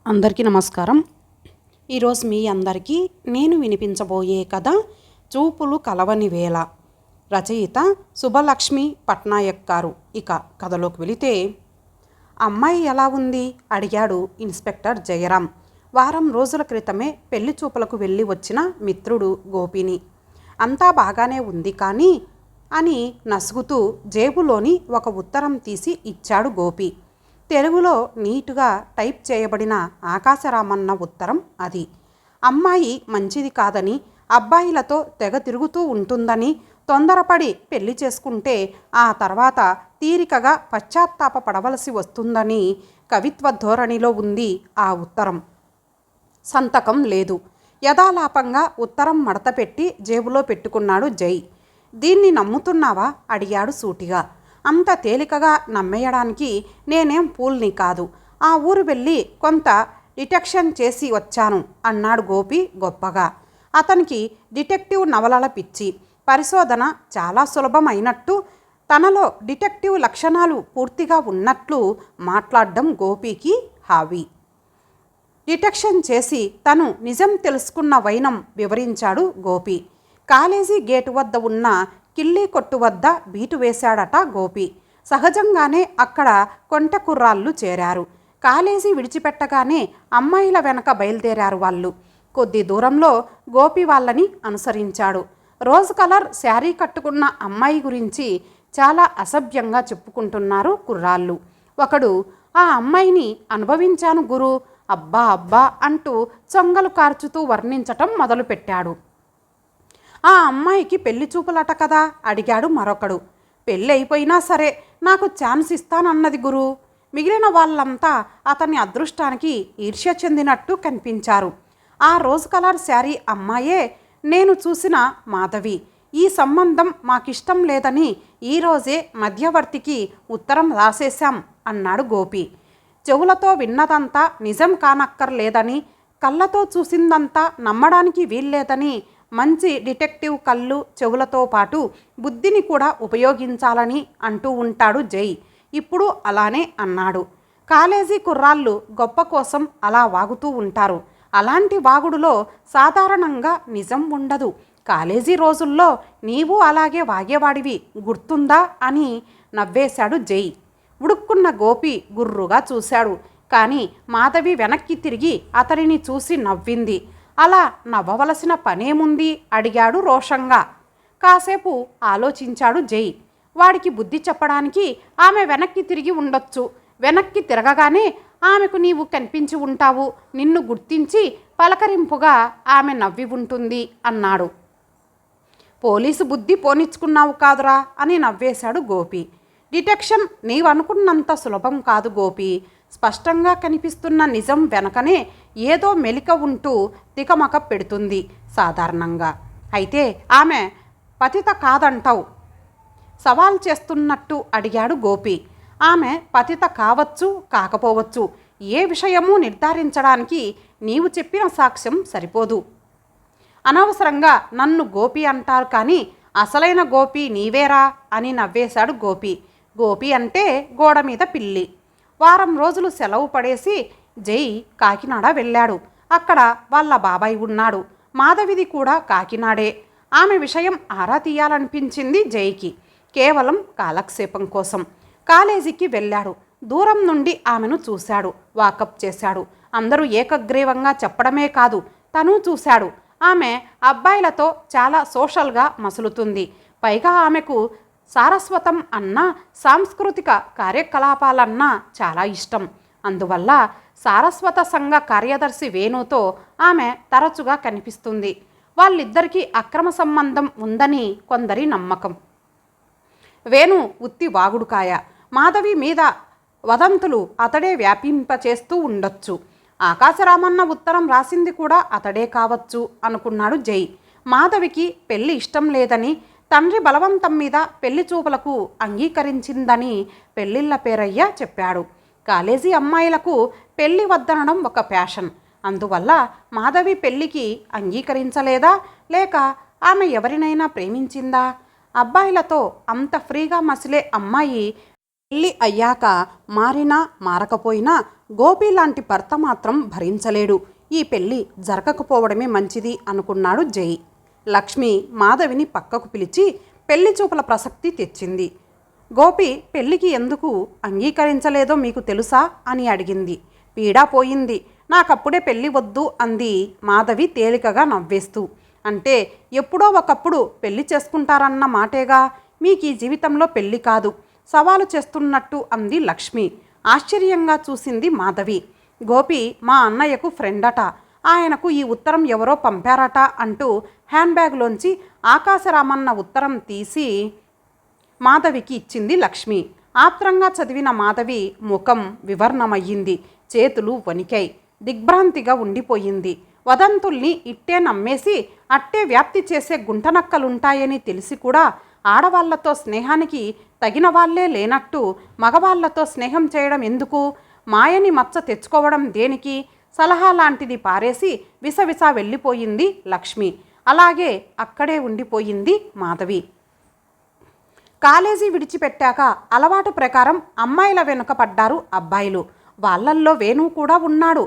అందరికీ నమస్కారం. ఈరోజు మీ అందరికీ నేను వినిపించబోయే కథ చూపులు కలవని వేళ. రచయిత శుభలక్ష్మి పట్నాయక్ గారు. ఇక కథలోకి వెళితే, అమ్మాయి ఎలా ఉంది అడిగాడు ఇన్స్పెక్టర్ జయరాం. వారం రోజుల క్రితమే పెళ్లి చూపులకు వెళ్ళి వచ్చిన మిత్రుడు గోపిని. అంతా బాగానే ఉంది కానీ అని నసుగుతూ జేబులోని ఒక ఉత్తరం తీసి ఇచ్చాడు గోపి. తెలుగులో నీటుగా టైప్ చేయబడిన ఆకాశరామన్న ఉత్తరం అది. అమ్మాయి మంచిది కాదని, అబ్బాయిలతో తెగ తిరుగుతూ ఉంటుందని, తొందరపడి పెళ్లి చేసుకుంటే ఆ తర్వాత తీరికగా పశ్చాత్తాప పడవలసి వస్తుందని కవిత్వ ధోరణిలో ఉంది ఆ ఉత్తరం. సంతకం లేదు. యథాలాపంగా ఉత్తరం మడతపెట్టి జేబులో పెట్టుకున్నాడు జై. దీన్ని నమ్ముతున్నావా అడిగాడు సూటిగా. అంత తేలికగా నమ్మేయడానికి నేనేం పూల్ని కాదు. ఆ ఊరు వెళ్ళి కొంత డిటెక్షన్ చేసి వచ్చాను అన్నాడు గోపి గొప్పగా. అతనికి డిటెక్టివ్ నవలల పిచ్చి. పరిశోధన చాలా సులభమైనట్టు, తనలో డిటెక్టివ్ లక్షణాలు పూర్తిగా ఉన్నట్లు మాట్లాడడం గోపికి హాబీ. డిటెక్షన్ చేసి తను నిజం తెలుసుకున్న వైనం వివరించాడు గోపి. కాలేజీ గేటు వద్ద ఉన్న కిల్లీ కొట్టు వద్ద బీటు వేశాడట గోపి. సహజంగానే అక్కడ కొంట కుర్రాళ్ళు చేరారు. కాలేజీ విడిచిపెట్టగానే అమ్మాయిల వెనక బయలుదేరారు వాళ్ళు. కొద్ది దూరంలో గోపి వాళ్ళని అనుసరించాడు. రోజ్ కలర్ శారీ కట్టుకున్న అమ్మాయి గురించి చాలా అసభ్యంగా చెప్పుకుంటున్నారు కుర్రాళ్ళు. ఒకడు, ఆ అమ్మాయిని అనుభవించాను గురు, అబ్బా అబ్బా అంటూ చొంగలు కార్చుతూ వర్ణించటం మొదలుపెట్టాడు. ఆ అమ్మాయికి పెళ్లి చూపులట కదా అడిగాడు మరొకడు. పెళ్ళి అయిపోయినా సరే నాకు ఛాన్స్ ఇస్తానన్నది గురు. మిగిలిన వాళ్ళంతా అతని అదృష్టానికి ఈర్ష్య చెందినట్టు కనిపించారు. ఆ రోజ్ కలర్ శారీ అమ్మాయే నేను చూసిన మాధవి. ఈ సంబంధం మాకిష్టం లేదని ఈరోజే మధ్యవర్తికి ఉత్తరం రాసేశాం అన్నాడు గోపి. చెవులతో విన్నదంతా నిజం కానక్కర్లేదని, కళ్ళతో చూసిందంతా నమ్మడానికి వీల్లేదని, మంచి డిటెక్టివ్ కళ్ళు చెవులతో పాటు బుద్ధిని కూడా ఉపయోగించాలని అంటూ ఉంటాడు జై. ఇప్పుడు అలానే అన్నాడు. కాలేజీ కుర్రాళ్ళు గొప్ప కోసం అలా వాగుతూ ఉంటారు. అలాంటి వాగుడులో సాధారణంగా నిజం ఉండదు. కాలేజీ రోజుల్లో నీవు అలాగే వాగేవాడివి గుర్తుందా అని నవ్వేశాడు జై. ఉడుక్కున్న గోపి గుర్రుగా చూశాడు. కానీ మాధవి వెనక్కి తిరిగి అతనిని చూసి నవ్వింది. అలా నవ్వవలసిన పనేముంది అడిగాడు రోషంగా. కాసేపు ఆలోచించాడు జై. వాడికి బుద్ధి చెప్పడానికి ఆమె వెనక్కి తిరిగి ఉండొచ్చు. వెనక్కి తిరగగానే ఆమెకు నీవు కనిపించి ఉంటావు. నిన్ను గుర్తించి పలకరింపుగా ఆమె నవ్వి ఉంటుంది అన్నాడు. పోలీసు బుద్ధి పోనిచ్చుకున్నావు కాదురా అని నవ్వేశాడు గోపి. డిటెక్షన్ నీవనుకున్నంత సులభం కాదు గోపి. స్పష్టంగా కనిపిస్తున్న నిజం వెనకనే ఏదో మెలిక ఉంటూ తికమక పెడుతుంది సాధారణంగా. అయితే ఆమె పతిత కాదంటావు సవాల్ చేస్తున్నట్టు అడిగాడు గోపి. ఆమె పతిత కావచ్చు కాకపోవచ్చు. ఏ విషయమూ నిర్ధారించడానికి నీవు చెప్పిన సాక్ష్యం సరిపోదు. అనవసరంగా నన్ను గోపి అంటారు కానీ అసలైన గోపి నీవేరా అని నవ్వేశాడు గోపి. గోపి అంటే గోడ మీద పిల్లి. వారం రోజులు సెలవు పడేసి జై కాకినాడ వెళ్ళాడు. అక్కడ వాళ్ళ బాబాయ్ ఉన్నాడు. మాధవిది కూడా కాకినాడే. ఆమె విషయం ఆరా తీయాలనిపించింది జైకి. కేవలం కాలక్షేపం కోసం కాలేజీకి వెళ్ళాడు. దూరం నుండి ఆమెను చూశాడు. వాకప్ చేశాడు. అందరూ ఏకగ్రీవంగా చెప్పడమే కాదు, తను చూశాడు. ఆమె అబ్బాయిలతో చాలా సోషల్గా మసులుతుంది. పైగా ఆమెకు సారస్వతం అన్నా, సాంస్కృతిక కార్యకలాపాలన్నా చాలా ఇష్టం. అందువల్ల సారస్వత సంఘ కార్యదర్శి వేణుతో ఆమె తరచుగా కనిపిస్తుంది. వాళ్ళిద్దరికీ అక్రమ సంబంధం ఉందని కొందరి నమ్మకం. వేణు ఉత్తి వాగుడుకాయ. మాధవి మీద వదంతులు అతడే వ్యాపింపచేస్తూ ఉండొచ్చు. ఆకాశరామన్న ఉత్తరం రాసింది కూడా అతడే కావచ్చు అనుకున్నాడు జై. మాధవికి పెళ్లి ఇష్టం లేదని, తండ్రి బలవంతం మీద పెళ్లి చూపులకు అంగీకరించిందని పెళ్లిళ్ళ పేరయ్య చెప్పాడు. కాలేజీ అమ్మాయిలకు పెళ్లి వద్దనడం ఒక ప్యాషన్. అందువల్ల మాధవి పెళ్లికి అంగీకరించలేదా, లేక ఆమె ఎవరినైనా ప్రేమించిందా? అబ్బాయిలతో అంత ఫ్రీగా మసిలే అమ్మాయి పెళ్ళి అయ్యాక మారినా మారకపోయినా గోపి లాంటి భర్త మాత్రం భరించలేడు. ఈ పెళ్ళి జరగకపోవడమే మంచిది అనుకున్నాడు జై. లక్ష్మి మాధవిని పక్కకు పిలిచి పెళ్లి చూపుల ప్రసక్తి తెచ్చింది. గోపి పెళ్లికి ఎందుకు అంగీకరించలేదో మీకు తెలుసా అని అడిగింది. పీడా పోయింది. నాకప్పుడే పెళ్ళి వద్దు అంది మాధవి తేలికగా నవ్వేస్తూ. అంటే ఎప్పుడో ఒకప్పుడు పెళ్లి చేసుకుంటారన్న మాటేగా, మీకు ఈ జీవితంలో పెళ్లి కాదు, సవాలు చేస్తున్నట్టు అంది లక్ష్మి. ఆశ్చర్యంగా చూసింది మాధవి. గోపి మా అన్నయ్యకు ఫ్రెండ్ అట, ఆయనకు ఈ ఉత్తరం ఎవరో పంపారట అంటూ హ్యాండ్ బ్యాగ్లోంచి ఆకాశరామన్న ఉత్తరం తీసి మాధవికి ఇచ్చింది లక్ష్మి. ఆత్రంగా చదివిన మాధవి ముఖం వివర్ణమయ్యింది. చేతులు వణికాయి. దిగ్భ్రాంతిగా ఉండిపోయింది. వదంతుల్ని ఇట్టే నమ్మేసి అట్టే వ్యాప్తి చేసే గుంటనక్కలుంటాయని తెలిసి కూడా ఆడవాళ్లతో స్నేహానికి తగిన వాళ్లే లేనట్టు మగవాళ్లతో స్నేహం చేయడం ఎందుకు, మాయని మచ్చ తెచ్చుకోవడం దేనికి, సలహా లాంటిది పారేసి విసవిస వెళ్ళిపోయింది లక్ష్మి. అలాగే అక్కడే ఉండిపోయింది మాధవి. కాలేజీ విడిచిపెట్టాక అలవాటు ప్రకారం అమ్మాయిల వెనుక పడ్డారు అబ్బాయిలు. వాళ్ళల్లో వేణు కూడా ఉన్నాడు.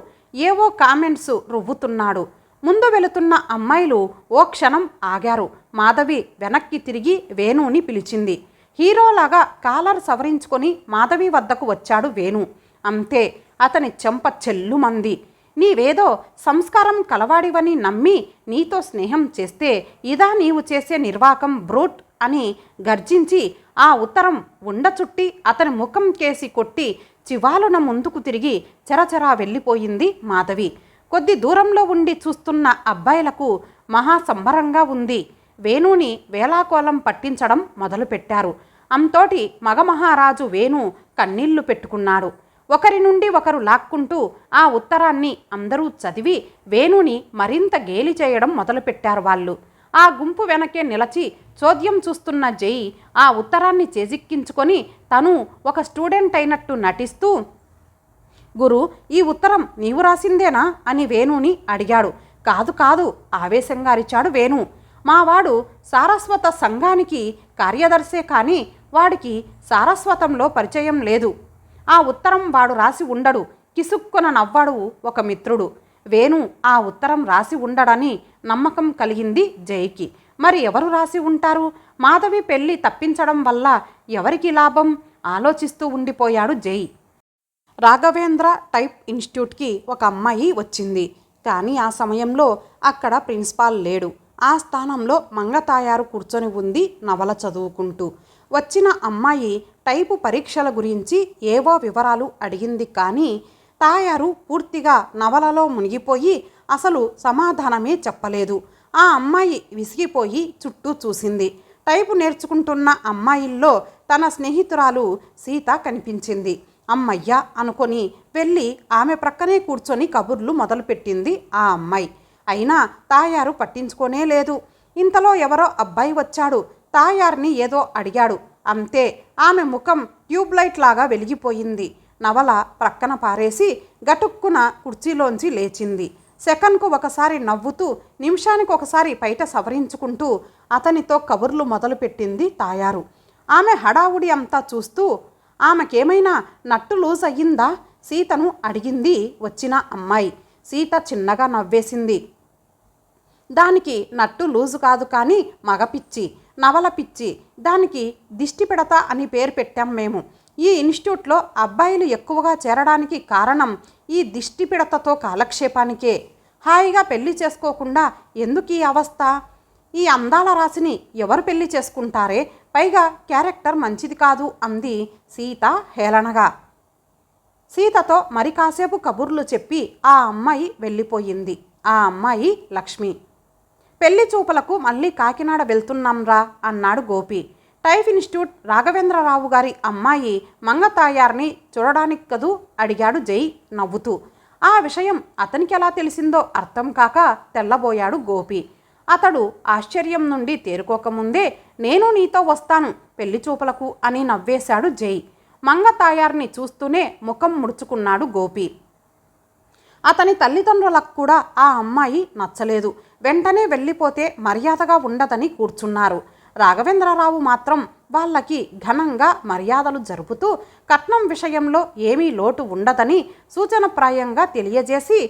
ఏవో కామెంట్స్ రువ్వుతున్నాడు. ముందు వెళుతున్న అమ్మాయిలు ఓ క్షణం ఆగారు. మాధవి వెనక్కి తిరిగి వేణుని పిలిచింది. హీరోలాగా కాలర్ సవరించుకొని మాధవి వద్దకు వచ్చాడు వేణు. అంతే, అతని చెంప చెల్లుమంది. నీవేదో సంస్కారం కలవాడివని నమ్మి నీతో స్నేహం చేస్తే ఇదా నీవు చేసే నిర్వాకం బ్రూట్ అని గర్జించి ఆ ఉత్తరం ఉండచుట్టి అతని ముఖం కేసి కొట్టి చివాలున ముందుకు తిరిగి చెరచెరా వెళ్ళిపోయింది మాధవి. కొద్ది దూరంలో ఉండి చూస్తున్న అబ్బాయిలకు మహా సంబరంగా ఉంది. వేణుని వేలాకోలం పట్టించడం మొదలుపెట్టారు. అంతోటి మగమహారాజు వేణు కన్నీళ్లు పెట్టుకున్నాడు. ఒకరి నుండి ఒకరు లాక్కుంటూ ఆ ఉత్తరాన్ని అందరూ చదివి వేణుని మరింత గేలి చేయడం మొదలుపెట్టారు వాళ్ళు. ఆ గుంపు వెనకే నిలచి చోద్యం చూస్తున్న జై ఆ ఉత్తరాన్ని చేజిక్కించుకొని తను ఒక స్టూడెంట్ అయినట్టు నటిస్తూ, గురు, ఈ ఉత్తరం నీవు రాసిందేనా అని వేణుని అడిగాడు. కాదు కాదు ఆవేశంగా అరిచాడు వేణు. మావాడు సారస్వత సంఘానికి కార్యదర్శే కానీ వాడికి సారస్వతంలో పరిచయం లేదు. ఆ ఉత్తరం వాడు రాసి ఉండడు. కిసుక్కున నవ్వాడు ఒక మిత్రుడు. వేణు ఆ ఉత్తరం రాసి ఉండడని నమ్మకం కలిగింది జైకి. మరి ఎవరు రాసి ఉంటారు? మాధవి పెళ్లి తప్పించడం వల్ల ఎవరికి లాభం? ఆలోచిస్తూ ఉండిపోయాడు జై. రాఘవేంద్ర టైప్ ఇన్స్టిట్యూట్కి ఒక అమ్మాయి వచ్చింది. కానీ ఆ సమయంలో అక్కడ ప్రిన్సిపాల్ లేడు. ఆ స్థానంలో మంగతాయారు కూర్చొని ఉంది నవల చదువుకుంటూ. వచ్చిన అమ్మాయి టైపు పరీక్షల గురించి ఏవో వివరాలు అడిగింది. కానీ తాయారు పూర్తిగా నవలలో మునిగిపోయి అసలు సమాధానమే చెప్పలేదు. ఆ అమ్మాయి విసిగిపోయి చుట్టూ చూసింది. టైపు నేర్చుకుంటున్న అమ్మాయిల్లో తన స్నేహితురాలు సీత కనిపించింది. అమ్మయ్య అనుకొని వెళ్ళి ఆమె ప్రక్కనే కూర్చొని కబుర్లు మొదలుపెట్టింది ఆ అమ్మాయి. అయినా తాయారు పట్టించుకోనే లేదు. ఇంతలో ఎవరో అబ్బాయి వచ్చాడు. తాయార్ని ఏదో అడిగాడు. అంతే, ఆమె ముఖం ట్యూబ్లైట్ లాగా వెలిగిపోయింది. నవల ప్రక్కన పారేసి గటుక్కున కుర్చీలోంచి లేచింది. సెకన్కు ఒకసారి నవ్వుతూ నిమిషానికి ఒకసారి పైట సవరించుకుంటూ అతనితో కబుర్లు మొదలుపెట్టింది తాయారు. ఆమె హడావుడి అంతా చూస్తూ, ఆమెకేమైనా నట్టు లూజ్ అయ్యిందా సీతను అడిగింది వచ్చిన అమ్మాయి. సీత చిన్నగా నవ్వేసింది. దానికి నట్టు లూజు కాదు కానీ మగపిచ్చి, నవల పిచ్చి. దానికి దిష్టి పెడత అని పేరు పెట్టాం మేము. ఈ ఇన్స్టిట్యూట్లో అబ్బాయిలు ఎక్కువగా చేరడానికి కారణం ఈ దిష్టి పిడతతో కాలక్షేపానికే. హాయిగా పెళ్లి చేసుకోకుండా ఎందుకు ఈ అవస్థ? ఈ అందాల రాశిని ఎవరు పెళ్లి చేసుకుంటారే? పైగా క్యారెక్టర్ మంచిది కాదు అంది సీత హేళనగా. సీతతో మరి కాసేపు కబుర్లు చెప్పి ఆ అమ్మాయి వెళ్ళిపోయింది. ఆ అమ్మాయి లక్ష్మి. పెళ్లి చూపులకు మళ్ళీ కాకినాడ వెళ్తున్నాంరా అన్నాడు గోపి. టైప్ ఇన్స్టిట్యూట్ రాఘవేంద్రరావు గారి అమ్మాయి మంగతాయార్ని చూడడానికి కదూ అడిగాడు జై నవ్వుతూ. ఆ విషయం అతనికి ఎలా తెలిసిందో అర్థం కాక తెల్లబోయాడు గోపి. అతడు ఆశ్చర్యం నుండి తేరుకోకముందే నేను నీతో వస్తాను పెళ్లి చూపులకు అని నవ్వేశాడు జై. మంగతాయార్ని చూస్తూనే ముఖం ముడుచుకున్నాడు గోపి. అతని తల్లిదండ్రులకు కూడా ఆ అమ్మాయి నచ్చలేదు. వెంటనే వెళ్ళిపోతే మర్యాదగా ఉండదని కూర్చున్నారు. రాఘవేంద్రరావు మాత్రం వాళ్ళకి ఘనంగా మర్యాదలు జరుపుతూ కట్నం విషయంలో ఏమీ లోటు ఉండదని సూచనప్రాయంగా తెలియజేసి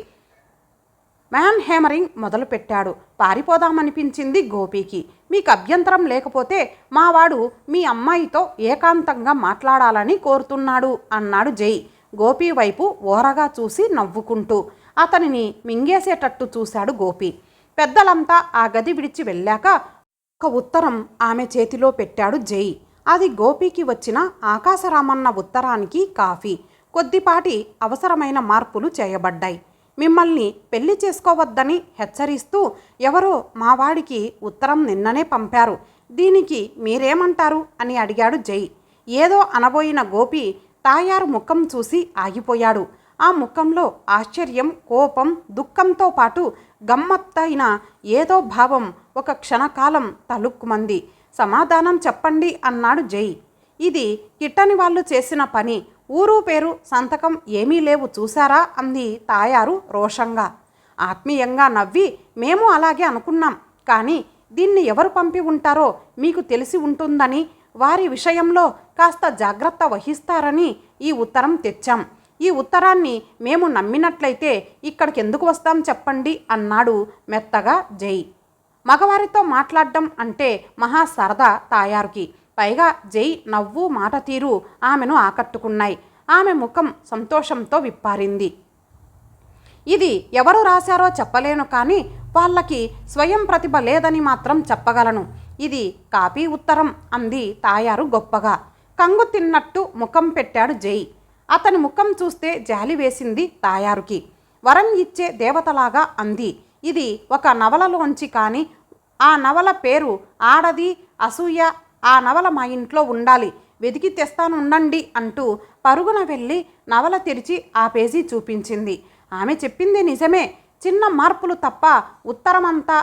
మ్యాన్ హ్యామరింగ్ మొదలుపెట్టాడు. పారిపోదామనిపించింది గోపీకి. మీకు అభ్యంతరం లేకపోతే మావాడు మీ అమ్మాయితో ఏకాంతంగా మాట్లాడాలని కోరుతున్నాడు అన్నాడు జై. గోపి వైపు ఓరగా చూసి నవ్వుకుంటూ అతనిని మింగేసేటట్టు చూశాడు గోపి. పెద్దలంతా ఆ గది విడిచి వెళ్ళాక ఒక ఉత్తరం ఆమె చేతిలో పెట్టాడు జై. అది గోపీకి వచ్చిన ఆకాశరామన్న ఉత్తరానికి కాఫీ. కొద్దిపాటి అవసరమైన మార్పులు చేయబడ్డాయి. మిమ్మల్ని పెళ్లి చేసుకోవద్దని హెచ్చరిస్తూ ఎవరో మావాడికి ఉత్తరం నిన్ననే పంపారు. దీనికి మీరేమంటారు అని అడిగాడు జై. ఏదో అనబోయిన గోపి తాయారు ముఖం చూసి ఆగిపోయాడు. ఆ ముఖంలో ఆశ్చర్యం, కోపం, దుఃఖంతో పాటు గమ్మత్తైన ఏదో భావం ఒక క్షణకాలం తలుక్కుమంది. సమాధానం చెప్పండి అన్నాడు జై. ఇది కిట్టని వాళ్ళు చేసిన పని. ఊరు పేరు సంతకం ఏమీ లేవు చూసారా అంది తాయారు రోషంగా. ఆత్మీయంగా నవ్వి మేము అలాగే అనుకున్నాం. కానీ దీన్ని ఎవరు పంపి ఉంటారో మీకు తెలిసి ఉంటుందని, వారి విషయంలో కాస్త జాగ్రత్త వహిస్తారని ఈ ఉత్తరం తెచ్చాం. ఈ ఉత్తరాన్ని మేము నమ్మినట్లయితే ఇక్కడికి ఎందుకు వస్తాం చెప్పండి అన్నాడు మెత్తగా జై. మగవారితో మాట్లాడడం అంటే మహా సరదా తాయారుకి. పైగా జై నవ్వు, మాట తీరు ఆమెను ఆకట్టుకున్నాయి. ఆమె ముఖం సంతోషంతో విప్పారింది. ఇది ఎవరు రాశారో చెప్పలేను, కానీ వాళ్ళకి స్వయం ప్రతిభ లేదని మాత్రం చెప్పగలను. ఇది కాపీ ఉత్తరం అంది తాయారు గొప్పగా. కంగు తిన్నట్టు ముఖం పెట్టాడు జై. అతని ముఖం చూస్తే జాలి వేసింది తాయారుకి. వరం ఇచ్చే దేవతలాగా అంది. ఇది ఒక నవలలోంచి, కానీ ఆ నవల పేరు ఆడది అసూయ. ఆ నవల మా ఇంట్లో ఉండాలి, వెతికి తెస్తాను ఉండండి అంటూ పరుగున వెళ్ళి నవల తెరిచి ఆ పేజీ చూపించింది. ఆమె చెప్పింది నిజమే. చిన్న మార్పులు తప్ప ఉత్తరమంతా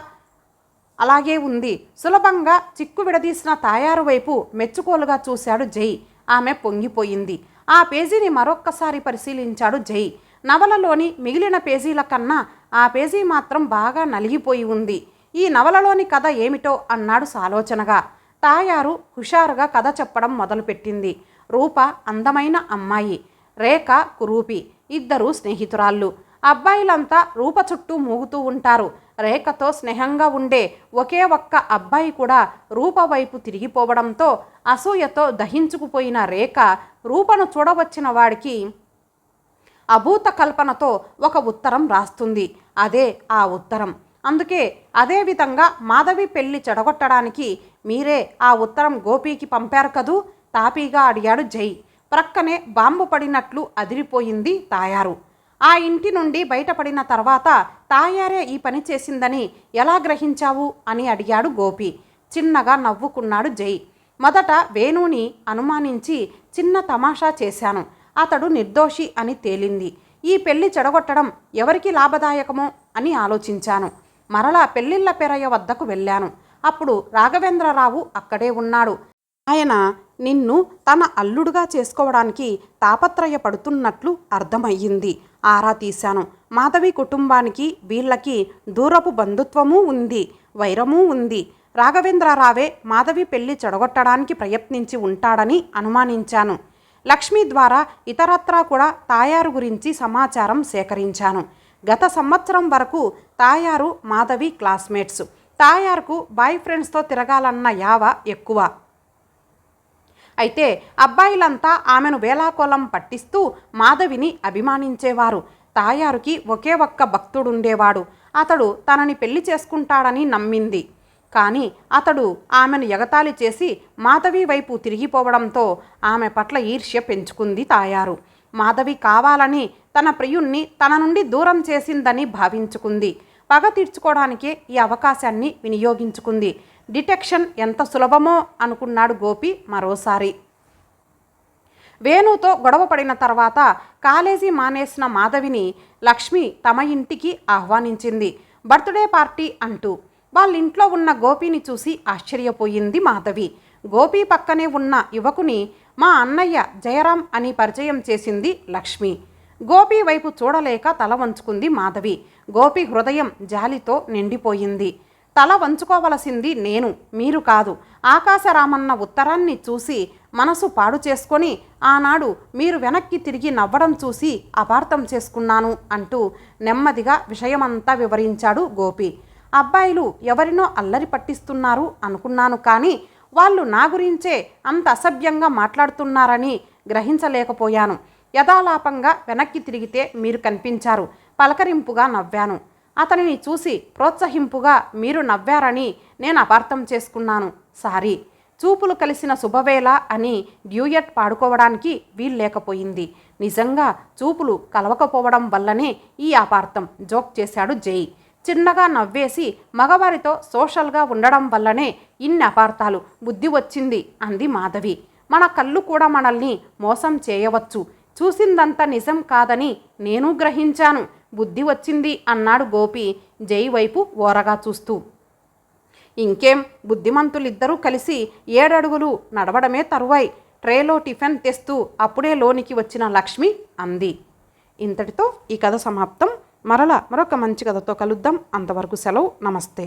అలాగే ఉంది. సులభంగా చిక్కు విడదీసిన తాయారు వైపు మెచ్చుకోలుగా చూశాడు జై. ఆమె పొంగిపోయింది. ఆ పేజీని మరొక్కసారి పరిశీలించాడు జై. నవలలోని మిగిలిన పేజీల కన్నా ఆ పేజీ మాత్రం బాగా నలిగిపోయి ఉంది. ఈ నవలలోని కథ ఏమిటో అన్నాడు సాలోచనగా. తాయారు హుషారుగా కథ చెప్పడం మొదలుపెట్టింది. రూప అందమైన అమ్మాయి, రేఖ కురూపి, ఇద్దరు స్నేహితురాళ్ళు. అబ్బాయిలంతా రూప చుట్టూ మూగుతూ ఉంటారు. రేఖతో స్నేహంగా ఉండే ఒకే ఒక్క అబ్బాయి కూడా రూప వైపు తిరిగిపోవడంతో అసూయతో దహించుకుపోయిన రేఖ రూపను చూడవచ్చిన వాడికి అభూత కల్పనతో ఒక ఉత్తరం రాస్తుంది. అదే ఆ ఉత్తరం. అందుకే అదేవిధంగా మాధవి పెళ్లి చెడగొట్టడానికి మీరే ఆ ఉత్తరం గోపీకి పంపారు కదూ తాపీగా అడిగాడు జై. ప్రక్కనే బాంబు పడినట్లు అదిరిపోయింది తాయారు. ఆ ఇంటి నుండి బయటపడిన తర్వాత తాయారే ఈ పని చేసిందని ఎలా గ్రహించావు అని అడిగాడు గోపి. చిన్నగా నవ్వుకున్నాడు జై. మొదట వేణుని అనుమానించి చిన్న తమాషా చేశాను. అతడు నిర్దోషి అని తేలింది. ఈ పెళ్లి చెడగొట్టడం ఎవరికి లాభదాయకమో అని ఆలోచించాను. మరలా పెళ్లిళ్ల పెరయ్య వద్దకు వెళ్ళాను. అప్పుడు రాఘవేంద్రరావు అక్కడే ఉన్నాడు. ఆయన నిన్ను తన అల్లుడుగా చేసుకోవడానికి తాపత్రయపడుతున్నట్లు అర్థమయ్యింది. ఆరా తీశాను. మాధవి కుటుంబానికి వీళ్ళకి దూరపు బంధుత్వమూ ఉంది, వైరమూ ఉంది. రాఘవేంద్రరావే మాధవి పెళ్లి చెడగొట్టడానికి ప్రయత్నించి ఉంటాడని అనుమానించాను. లక్ష్మి ద్వారా ఇతరత్రా కూడా తాయారు గురించి సమాచారం సేకరించాను. గత సంవత్సరం వరకు తాయారు మాధవి క్లాస్మేట్స్. తాయారుకు బాయ్ ఫ్రెండ్స్తో తిరగాలన్న యావ ఎక్కువ. అయితే అబ్బాయిలంతా ఆమెను వేలాకోలం పట్టిస్తూ మాధవిని అభిమానించేవారు. తాయారుకి ఒకే ఒక్క భక్తుడుండేవాడు. అతడు తనని పెళ్లి చేసుకుంటాడని నమ్మింది. కానీ అతడు ఆమెను ఎగతాళి చేసి మాధవి వైపు తిరిగిపోవడంతో ఆమె పట్ల ఈర్ష్య పెంచుకుంది తాయారు. మాధవి కావాలని తన ప్రియుణ్ణి తన నుండి దూరం చేసిందని భావించుకుంది. పగ తీర్చుకోవడానికే ఈ అవకాశాన్ని వినియోగించుకుంది. డిటెక్షన్ ఎంత సులభమో అనుకున్నాడు గోపి మరోసారి. వేణుతో గొడవ పడిన తర్వాత కాలేజీ మానేసిన మాధవిని లక్ష్మి తమ ఇంటికి ఆహ్వానించింది. బర్త్డే పార్టీ అంటూ. వాళ్ళింట్లో ఉన్న గోపిని చూసి ఆశ్చర్యపోయింది మాధవి. గోపి పక్కనే ఉన్న యువకుని మా అన్నయ్య జయరాం అని పరిచయం చేసింది లక్ష్మి. గోపి వైపు చూడలేక తల వంచుకుంది మాధవి. గోపి హృదయం జాలితో నిండిపోయింది. తల వంచుకోవలసింది నేను, మీరు కాదు. ఆకాశరామన్న ఉత్తరాన్ని చూసి మనసు పాడు చేసుకొని ఆనాడు మీరు వెనక్కి తిరిగి నవ్వడం చూసి అపార్థం చేసుకున్నాను అంటూ నెమ్మదిగా విషయమంతా వివరించాడు గోపి. అబ్బాయిలు ఎవరినో అల్లరి పట్టిస్తున్నారు అనుకున్నాను, కానీ వాళ్ళు నా గురించే అంత అసభ్యంగా మాట్లాడుతున్నారని గ్రహించలేకపోయాను. యథాలాపంగా వెనక్కి తిరిగితే మీరు కనిపించారు. పలకరింపుగా నవ్వాను. అతనిని చూసి ప్రోత్సహింపుగా మీరు నవ్వారని నేను అపార్థం చేసుకున్నాను. సారీ. చూపులు కలిసిన శుభవేళ అని డ్యూయట్ పాడుకోవడానికి వీల్లేకపోయింది. నిజంగా చూపులు కలవకపోవడం వల్లనే ఈ అపార్థం, జోక్ చేశాడు జై. చిన్నగా నవ్వేసి మగవారితో సోషల్గా ఉండడం వల్లనే ఇన్ని అపార్థాలు. బుద్ధి వచ్చింది అంది మాధవి. మన కళ్ళు కూడా మనల్ని మోసం చేయవచ్చు. చూసిందంతా నిజం కాదని నేను గ్రహించాను. బుద్ధి వచ్చింది అన్నాడు గోపి జై వైపు ఓరగా చూస్తూ. ఇంకేం, బుద్ధిమంతులిద్దరూ కలిసి 7 అడుగులు నడవడమే తరువాయి. ట్రేలో టిఫిన్ తెస్తూ అప్పుడే లోనికి వచ్చిన లక్ష్మి అంది. ఇంతటితో ఈ కథ సమాప్తం. మరొక మంచి కథతో కలుద్దాం. అంతవరకు సెలవు. నమస్తే.